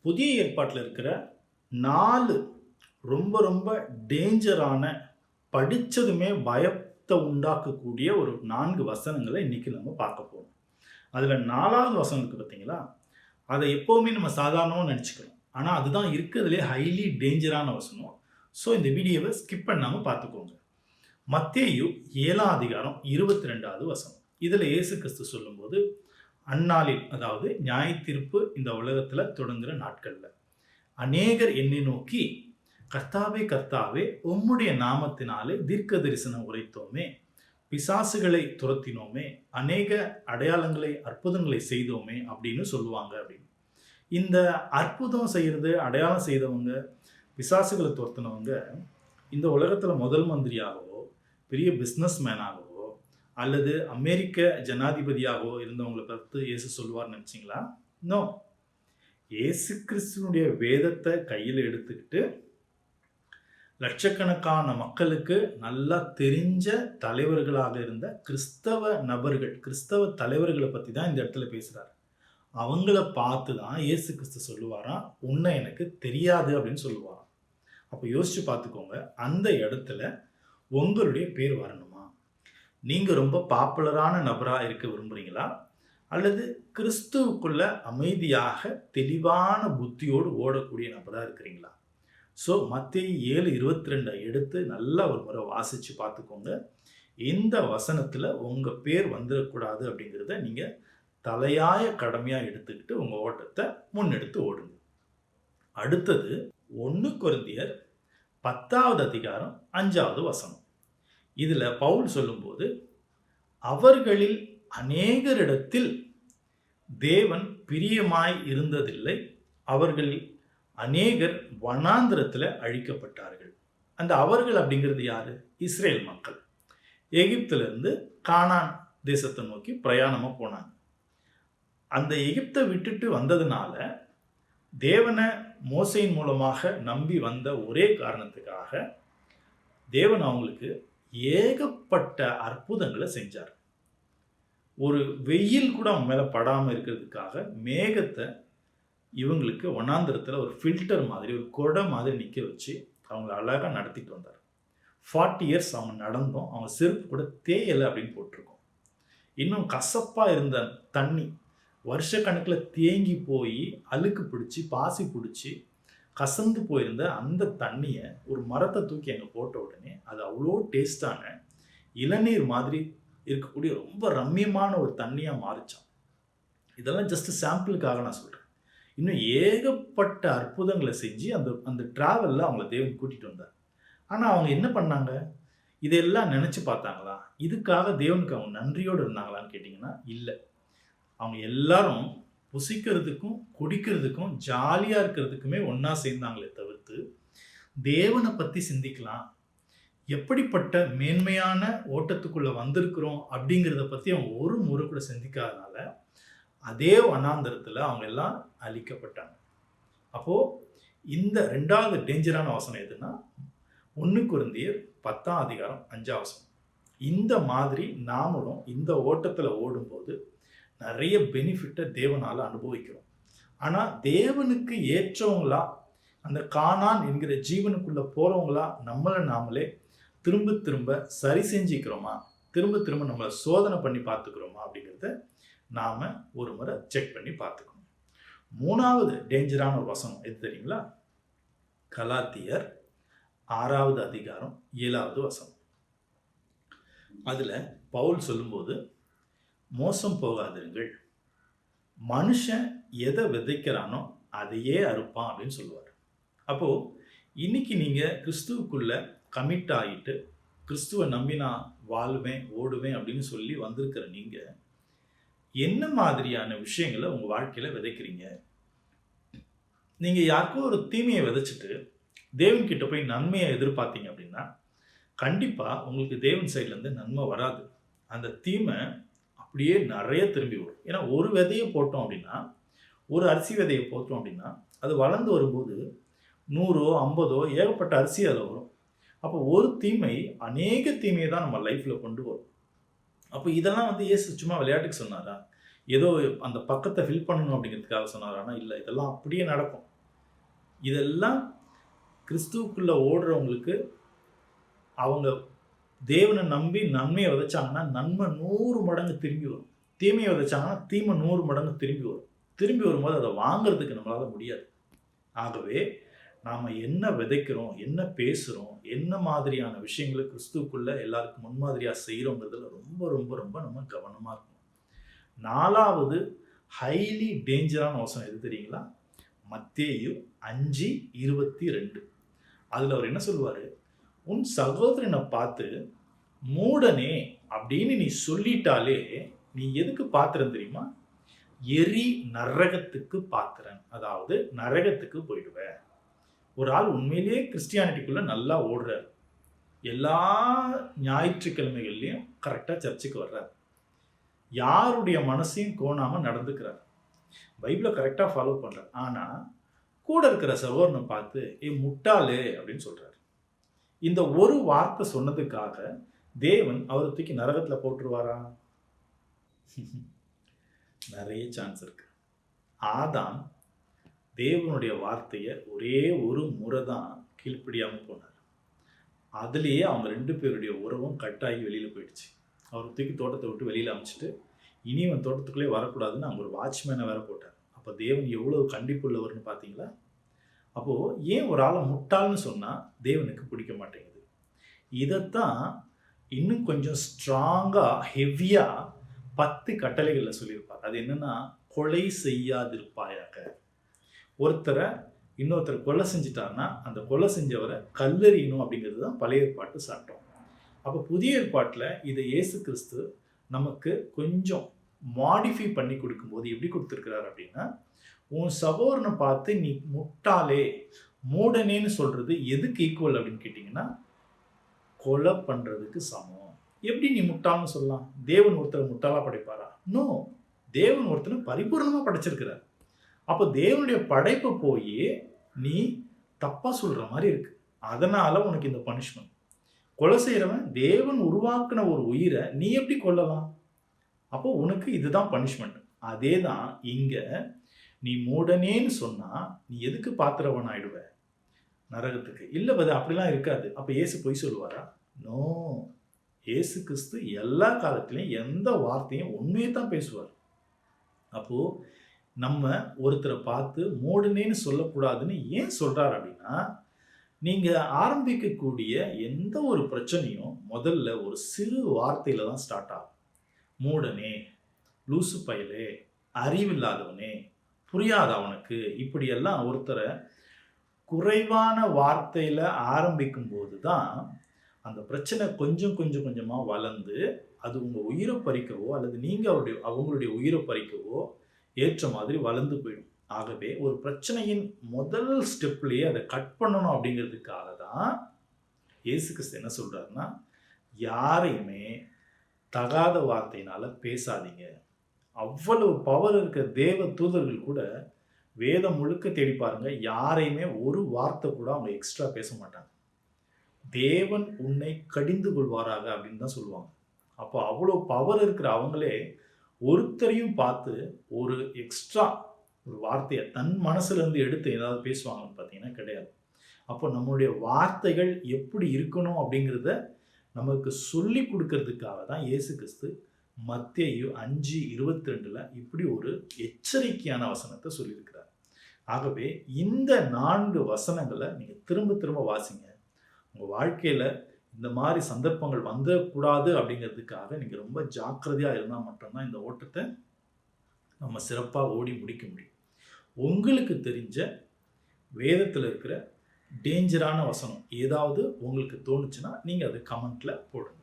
புதிய ஏற்பாட்டில் இருக்கிற 4 ரொம்ப ரொம்ப டேஞ்சரான, படிச்சதுமே பயத்தை உண்டாக்கக்கூடிய ஒரு 4 வசனங்கள இன்னைக்கு நம்ம பார்க்க போறோம். அதுல 4வது வசனம் இருக்கு பார்த்தீங்களா? அத எப்பவுமே நம்ம சாதாரணமா நெனச்சுக்கிறோம். ஆனா அதுதான் இருக்கிறதுலயே ஹைலி டேஞ்சரான வசனம். ஸோ இந்த வீடியோவ ஸ்கிப் பண்ணாம பார்த்துக்கோங்க. மத்தேயு 7ஆம் அதிகாரம் 22வது வசனம். இதுல இயேசு கிறிஸ்து சொல்லும்போது, அந்நாளில் அதாவது நியாயத்தீர்ப்பு இந்த உலகத்துல தொடங்குற நாட்கள்ல, அநேகர் என்னை நோக்கி, கர்த்தாவே கர்த்தாவே உம்முடைய நாமத்தினாலே தீர்க்க தரிசனம் உரைத்தோமே, பிசாசுகளை துரத்தினோமே, அநேக அடையாளங்களை அற்புதங்களை செய்தோமே அப்படின்னு சொல்லுவாங்க அப்படின்னு. இந்த அற்புதம் செய்யறது, அடையாளம் செய்தவங்க, பிசாசுகளை துரத்தினவங்க இந்த உலகத்துல முதல் மந்திரியாகவோ, பெரிய பிசினஸ் மேனாகவோ, அல்லது அமெரிக்க ஜனாதிபதியாகவோ இருந்தவங்களை பார்த்து இயேசு சொல்லுவார்னு நினைச்சீங்களா? நோ. இயேசு கிறிஸ்துவனுடைய வேதத்தை கையில் எடுத்துக்கிட்டு லட்சக்கணக்கான மக்களுக்கு நல்லா தெரிஞ்ச தலைவர்களாக இருந்த கிறிஸ்தவ நபர்கள், கிறிஸ்தவ தலைவர்களை பற்றி தான் இந்த இடத்துல பேசுகிறார். அவங்கள பார்த்து தான் இயேசு கிறிஸ்து சொல்லுவாராம், உன்னை எனக்கு தெரியாது அப்படின்னு சொல்லுவாராம். அப்போ யோசிச்சு பார்த்துக்கோங்க, அந்த இடத்துல உங்களுடைய பேர் வரணுமா? நீங்கள் ரொம்ப பாப்புலரான நபராக இருக்க விரும்புகிறீங்களா? அல்லது கிறிஸ்துவுக்குள்ள அமைதியாக தெளிவான புத்தியோடு ஓடக்கூடிய நபராக இருக்கிறீங்களா? ஸோ மத்தேயு 7:22 எடுத்து நல்லா ஒரு முறை வாசித்து பார்த்துக்கோங்க. இந்த வசனத்தில் உங்கள் பேர் வந்துடக்கூடாது அப்படிங்கிறத நீங்கள் தலையாய கடமையாக எடுத்துக்கிட்டு உங்கள் ஓட்டத்தை முன்னெடுத்து ஓடுங்க. அடுத்தது 1 கொரிந்தியர் 10வது அதிகாரம் 5வது வசனம். இதில் பவுல் சொல்லும்போது, அவர்களில் அநேகரிடத்தில் தேவன் பிரியமாய் இருந்ததில்லை, அவர்களில் அநேகர் வனாந்திரத்தில் அழிக்கப்பட்டார்கள். அந்த அவர்கள் அப்படிங்கிறது யாரு? இஸ்ரேல் மக்கள். எகிப்திலிருந்து கானான் தேசத்தை நோக்கி பிரயாணமாக போனாங்க. அந்த எகிப்தை விட்டுட்டு வந்ததுனால தேவனை மோசையின் மூலமாக நம்பி வந்த ஒரே காரணத்துக்காக தேவன் அவங்களுக்கு ஏகப்பட்ட அற்புதங்களை செஞ்சார். ஒரு வெயில் கூட அவங்க மேலே படாமல் இருக்கிறதுக்காக மேகத்தை இவங்களுக்கு வனாந்திரத்தில் ஒரு ஃபில்டர் மாதிரி, ஒரு கொடை மாதிரி நிற்க வச்சு அவங்கள அழகாக நடத்திட்டு வந்தார். 40 இயர்ஸ் அவங்க நடந்தோம், அவங்க செருப்பு கூட தேயலை அப்படின்னு போட்டிருக்கோம். இன்னும் கசப்பாக இருந்த தண்ணி வருஷக்கணக்கில் தேங்கி போய் அழுக்கு பிடிச்சி பாசி பிடிச்சி கசந்து போயிருந்த அந்த தண்ணியை ஒரு மரத்தை தூக்கி அங்கே போட்ட உடனே அது அவ்வளோ டேஸ்டான இளநீர் மாதிரி இருக்கக்கூடிய ரொம்ப ரம்மியமான ஒரு தண்ணியாக மாறிச்சான். இதெல்லாம் ஜஸ்ட் சாம்பிளுக்காக நான் சொல்கிறேன். இன்னும் ஏகப்பட்ட அற்புதங்களை செஞ்சு அந்த அந்த ட்ராவலில் அவங்கள தேவன் கூட்டிகிட்டு வந்தார். ஆனால் அவங்க என்ன பண்ணாங்க? இதெல்லாம் நினச்சி பார்த்தாங்களா? இதுக்காக தேவனுக்கு அவங்க நன்றியோடு இருந்தாங்களான்னு கேட்டிங்கன்னா இல்லை. அவங்க எல்லாரும் புசிக்கிறதுக்கும் குடிக்கிறதுக்கும் ஜாலியாக இருக்கிறதுக்குமே ஒன்றா சேர்ந்தாங்களே தவிர்த்து தேவனை பற்றி சிந்திக்கலாம், எப்படிப்பட்ட மேன்மையான ஓட்டத்துக்குள்ளே வந்திருக்கிறோம் அப்படிங்கிறத பற்றி அவங்க ஒரு முறை கூட சிந்திக்காதனால அதே வனாந்தரத்தில் அவங்க எல்லாம் அழிக்கப்பட்டாங்க. அப்போது இந்த 2வது டேஞ்சரான வசனம் எதுனா 1 கொரிந்தியர் 10ஆம் அதிகாரம் 5ஆம் வசனம். இந்த மாதிரி நாமளும் இந்த ஓட்டத்தில் ஓடும்போது நிறைய பெனிஃபிட்டை தேவனால் அனுபவிக்கிறோம். ஆனால் தேவனுக்கு ஏற்றவங்களா, அந்த கானான் என்கிற ஜீவனுக்குள்ளே போகிறவங்களா நம்மளை நாமளே திரும்ப திரும்ப சரி செஞ்சுக்கிறோமா, திரும்ப திரும்ப நம்மளை சோதனை பண்ணி பார்த்துக்கிறோமா அப்படிங்கிறத நாம் ஒரு முறை செக் பண்ணி பார்த்துக்கணும். 3வது டேஞ்சரான ஒரு வசனம் எது தெரியுங்களா? கலாத்தியர் 6வது அதிகாரம் 7வது வசனம். அதில் பவுல் சொல்லும்போது, மோசம் போகாதீர்கள், மனுஷன் எதை விதைக்கிறானோ அதையே அறுப்பான் அப்படின்னு சொல்லுவார். அப்போது இன்னைக்கு நீங்கள் கிறிஸ்துவுக்குள்ளே கமிட் ஆகிட்டு கிறிஸ்துவை நம்பி நான் வாழ்வேன் ஓடுவேன் அப்படின்னு சொல்லி வந்திருக்கிற நீங்கள் என்ன மாதிரியான விஷயங்களை உங்கள் வாழ்க்கையில் விதைக்கிறீங்க? நீங்கள் யாருக்கும் ஒரு தீமையை விதைச்சிட்டு தேவன்கிட்ட போய் நன்மையை எதிர்பார்த்தீங்க அப்படின்னா கண்டிப்பாக உங்களுக்கு தேவன் சைட்லேருந்து நன்மை வராது. அந்த தீமை அப்படியே நிறைய திரும்பி வரும். ஏன்னா ஒரு விதையை போட்டோம் அப்படின்னா, ஒரு அரிசி விதையை போட்டோம் அப்படின்னா அது வளர்ந்து வரும்போது 100 50 ஏகப்பட்ட அரிசி அதில் வரும். அப்போ ஒரு தீமை அநேக தீமையை தான் நம்ம லைஃப்பில் கொண்டு வரும். அப்போ இதெல்லாம் இயேசு சும்மா விளையாட்டுக்கு சொன்னாரா? ஏதோ அந்த பக்கத்தை ஃபில் பண்ணணும் அப்படிங்கிறதுக்காக சொன்னாரானா? இல்லை, இதெல்லாம் அப்படியே நடக்கும். இதெல்லாம் கிறிஸ்துவுக்குள்ள ஓடுறவங்களுக்கு அவங்க தேவனை நம்பி நன்மையை விதைச்சாங்கன்னா நன்மை 100 மடங்கு திரும்பி வரும். தீமையை விதைச்சாங்கன்னா தீமை 100 மடங்கு திரும்பி வரும். திரும்பி வரும்போது அதை வாங்குறதுக்கு நம்மளால முடியாது. ஆகவே நாம் என்ன விதைக்கிறோம், என்ன பேசுகிறோம், என்ன மாதிரியான விஷயங்களை கிறிஸ்துவுக்குள்ள எல்லாருக்கும் முன்மாதிரியாக செய்கிறோங்கிறதுல ரொம்ப ரொம்ப ரொம்ப நம்ம கவனமாக இருக்கணும். 4வது ஹைலி டேஞ்சரான வசனம் எது தெரியுங்களா? மத்தேயு 5:22. அதில் அவர் என்ன சொல்லுவார்? உன் சகோதரனை பார்த்து மூடனே அப்படின்னு நீ சொல்லிட்டாலே நீ எதுக்கு பாத்திரம் தெரியுமா? எரி நரகத்துக்கு பாத்திரன். அதாவது நரகத்துக்கு போயிடுவேன். ஒரு ஆள் உண்மையிலேயே கிறிஸ்டியானிட்டிக்குள்ள நல்லா ஓடுறார். எல்லா ஞாயிற்றுக்கிழமைகள்லையும் கரெக்டாக சர்ச்சுக்கு வர்றார். யாருடைய மனசையும் கோணாமல் நடந்துக்கிறார். பைபிளை கரெக்டாக ஃபாலோ பண்ணுறார். ஆனால் கூட இருக்கிற சகோதரனை பார்த்து முட்டாளு அப்படின்னு சொல்கிறார். இந்த ஒரு வார்த்தை சொன்னதுக்காக தேவன் அவரை தூக்கி நரகத்தில் போட்டுருவாரா? நிறைய சான்ஸ் இருக்கு. ஆதாம் தேவனுடைய வார்த்தையை ஒரே ஒரு முறை தான் கீழ்ப்படியாமல் போனார். அதுலேயே அவங்க 2 பேருடைய உறவும் கட்டாகி வெளியில் போயிடுச்சு. அவர் தூக்கி தோட்டத்தை விட்டு வெளியில் அமைச்சிட்டு இனி அவன் தோட்டத்துக்குள்ளே வரக்கூடாதுன்னு அவங்க ஒரு வாட்ச்மேனை வேற போட்டார். அப்போ தேவன் எவ்வளவு கண்டிப்புள்ளவர்னு பார்த்தீங்களா? அப்போது ஏன் ஒரு ஆளை முட்டாள்னு சொன்னால் தேவனுக்கு பிடிக்க மாட்டேங்குது? இதைத்தான் இன்னும் கொஞ்சம் ஸ்ட்ராங்காக ஹெவியாக 10 கட்டளைகளில் சொல்லியிருப்பார். அது என்னென்னா, கொலை செய்யாதிருப்பாயாக. ஒருத்தரை இன்னொருத்தர் கொலை செஞ்சிட்டாருன்னா அந்த கொலை செஞ்சவரை கல்லெறியணும் அப்படிங்கிறது தான் பழைய ஏற்பாட்டு சட்டம். அப்போ புதிய ஏற்பாட்டில் இதை இயேசு கிறிஸ்து நமக்கு கொஞ்சம் மாடிஃபை பண்ணி கொடுக்கும்போது எப்படி கொடுத்துருக்கிறார் அப்படின்னா, உன் சகோதரனை பார்த்து நீ முட்டாளே மூடனேன்னு சொல்கிறது எதுக்கு ஈக்குவல் அப்படின்னு கேட்டிங்கன்னா, கொலை பண்ணுறதுக்கு சமம். எப்படி நீ முட்டாள்னு சொல்லலாம்? தேவன் ஒருத்தரை முட்டாளாக படைப்பாரா? நோ, தேவன் ஒருத்தரை பரிபூர்ணமாக படைச்சிருக்கிறார். அப்போ தேவனுடைய படைப்பை போய் நீ தப்பாக சொல்கிற மாதிரி இருக்கு. அதனால் உனக்கு இந்த பனிஷ்மெண்ட். கொலை செய்கிறவன் தேவன் உருவாக்கின ஒரு உயிரை நீ எப்படி கொல்லலாம்? அப்போ உனக்கு இதுதான் பனிஷ்மெண்ட். அதே தான் இங்கே நீ மூடனேன்னு சொன்னால் நீ எதுக்கு பாத்திரவன் ஆயிடுவ? நரகத்துக்கு. இல்லை பது அப்படிலாம் இருக்காது. அப்போ இயேசு பொய் சொல்லுவாரா? நோ, இயேசு கிறிஸ்து எல்லா காலத்திலையும் எந்த வார்த்தையும் உண்மையை தான் பேசுவார். அப்போது நம்ம ஒருத்தரை பார்த்து மூடனேன்னு சொல்லக்கூடாதுன்னு ஏன் சொல்கிறார் அப்படின்னா, நீங்கள் ஆரம்பிக்கக்கூடிய எந்த ஒரு பிரச்சனையும் முதல்ல ஒரு சிறு வார்த்தையில் தான் ஸ்டார்ட் ஆகும். மூடனே, லூசு பயலே, அறிவில்லாதவனே, புரியாத அவனுக்கு, இப்படியெல்லாம் ஒருத்தரை குறைவான வார்த்தையில் ஆரம்பிக்கும் போது தான் அந்த பிரச்சனை கொஞ்சம் கொஞ்சம் கொஞ்சமாக வளர்ந்து அது உங்கள் உயிரை பறிக்கவோ அல்லது நீங்கள் அவங்களுடைய உயிரை பறிக்கவோ ஏற்ற மாதிரி வளர்ந்து போயிடும். ஆகவே ஒரு பிரச்சனையின் முதல் ஸ்டெப்லேயே அதை கட் பண்ணணும் அப்படிங்கிறதுக்காக தான் இயேசு கிறிஸ்து என்ன சொல்கிறாருன்னா, யாரையுமே தகாத வார்த்தையினால் பேசாதீங்க. அவ்வளவு பவர் இருக்க தேவ தூதர்கள் கூட வேதம் முழுக்க தேடி பாருங்க, யாரையுமே ஒரு வார்த்தை கூட அவங்க எக்ஸ்ட்ரா பேச மாட்டாங்க. தேவன் உன்னை கடிந்து கொள்வாராக அப்படின்னு தான் சொல்லுவாங்க. அப்போ அவ்வளோ பவர் இருக்கிற அவங்களே ஒருத்தரையும் பார்த்து ஒரு எக்ஸ்ட்ரா ஒரு வார்த்தையை தன் மனசுலேருந்து எடுத்து ஏதாவது பேசுவாங்கன்னு பார்த்தீங்கன்னா கிடையாது. அப்போ நம்மளுடைய வார்த்தைகள் எப்படி இருக்கணும் அப்படிங்கிறத நமக்கு சொல்லி கொடுக்கறதுக்காக தான் இயேசு கிறிஸ்து மத்தேயு 5:22 இப்படி ஒரு எச்சரிக்கையான வசனத்தை சொல்லியிருக்கிறார். ஆகவே இந்த 4 வசனங்களை நீங்கள் திரும்ப திரும்ப வாசிங்க. உங்கள் வாழ்க்கையில் இந்த மாதிரி சந்தர்ப்பங்கள் வந்துடக்கூடாது அப்படிங்கிறதுக்காக நீங்கள் ரொம்ப ஜாக்கிரதையாக இருந்தால் மட்டும்தான் இந்த ஓட்டத்தை நம்ம சிறப்பாக ஓடி முடிக்க முடியும். உங்களுக்கு தெரிஞ்ச வேதத்தில் இருக்கிற டேஞ்சரான வசனம் ஏதாவது உங்களுக்கு தோணுச்சுன்னா நீங்கள் அது கமெண்ட்டில் போடுங்க.